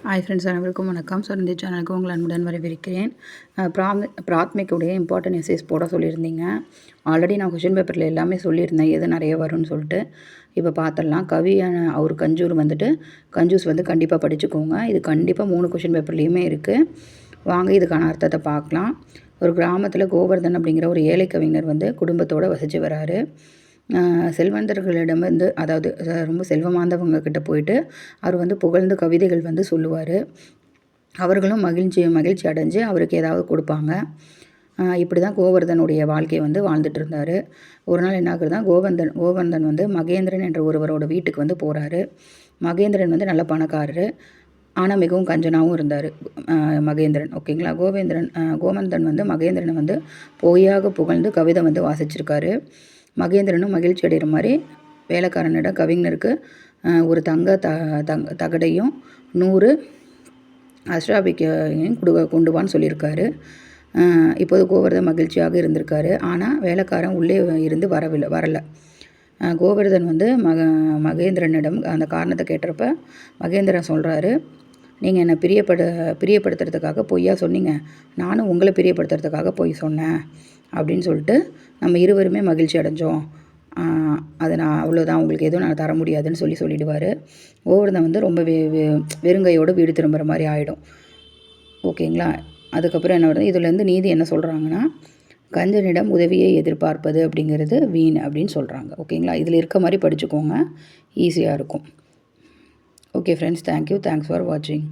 Hi friends, அனைவருக்கும் வணக்கம். So இந்த சேனலுக்கு உங்கள் அன்புடன் வரவேற்கிறேன். பிராத்மிக்குடைய இம்பார்ட்டன்ட் எஸ்ஸேஸ் போட சொல்லியிருந்தீங்க. ஆல்ரெடி நான் கொஷின் பேப்பரில் எல்லாமே சொல்லியிருந்தேன், எது நிறைய வரும்னு சொல்லிட்டு. இப்போ பார்த்துடலாம். கவியான அவர் கஞ்சூர் வந்துட்டு கஞ்சூஸ் வந்து கண்டிப்பாக படிச்சுக்கோங்க. இது கண்டிப்பாக 3 கொஷின் பேப்பர்லேயுமே இருக்குது. வாங்க இதுக்கான அர்த்தத்தை பார்க்கலாம். ஒரு கிராமத்தில் கோவர்தன் அப்படிங்கிற ஒரு ஏழை கவிஞர் வந்து குடும்பத்தோடு வசித்து வராரு. செல்வந்தர்களிடம் வந்து, அதாவது ரொம்ப செல்வமானவங்க கிட்ட போயிட்டு அவர் வந்து புகழ்ந்து கவிதைகள் வந்து சொல்லுவார். அவர்களும் மகிழ்ச்சி அடைஞ்சு அவருக்கு ஏதாவது கொடுப்பாங்க. இப்படி தான் கோவர்தனுடைய வாழ்க்கையை வந்து வாழ்ந்துட்டு இருந்தார். ஒரு நாள் என்ன ஆகுதுன்னா, கோவர்தன் வந்து மகேந்திரன் என்ற ஒருவரோட வீட்டுக்கு வந்து போகிறாரு. மகேந்திரன் வந்து நல்ல பணக்காரர், ஆனால் மிகவும் கஞ்சனாகவும் இருந்தார் மகேந்திரன். ஓகேங்களா. கோவர்தன் வந்து மகேந்திரனை வந்து பொய்யாக புகழ்ந்து கவிதை வந்து வாசிச்சிருக்காரு. மகேந்திரனும் மகிழ்ச்சி அடைகிற மாதிரி வேலைக்காரனிடம் கவிஞருக்கு ஒரு தகடையும் 100 அஷ்டாபிக்கையும் கொண்டு வான்னு சொல்லியிருக்காரு. இப்போது கோவர்தன் மகிழ்ச்சியாக இருந்திருக்காரு. ஆனால் வேலைக்காரன் உள்ளே இருந்து வரலை. கோவர்தன் வந்து மகேந்திரனிடம் அந்த காரணத்தை கேட்டப்ப மகேந்திரன் சொல்கிறாரு, நீங்கள் என்னை பிரியப்படுத்துறதுக்காக பொய்யா சொன்னீங்க, நானும் உங்களை பிரியப்படுத்துறதுக்காக பொய் சொன்னேன் அப்படின்னு சொல்லிட்டு நம்ம இருவருமே மகிழ்ச்சி அடைஞ்சோம். அதை நான் அவ்வளோதான், உங்களுக்கு எதுவும் நான் தர முடியாதுன்னு சொல்லிடுவார். கோவர்தன் வந்து ரொம்ப வெறுங்கையோடு வீடு திரும்புகிற மாதிரி ஆகிடும். ஓகேங்களா. அதுக்கப்புறம் என்ன வருது, இதுலேருந்து நீதி என்ன சொல்கிறாங்கன்னா, கஞ்சனிடம் உதவியை எதிர்பார்ப்பது அப்படிங்கிறது வீண் அப்படின்னு சொல்கிறாங்க. ஓகேங்களா. இதில் இருக்க மாதிரி படிச்சுக்கோங்க, ஈஸியாக இருக்கும். Okay friends, thank you. Thanks for வாட்சிங்.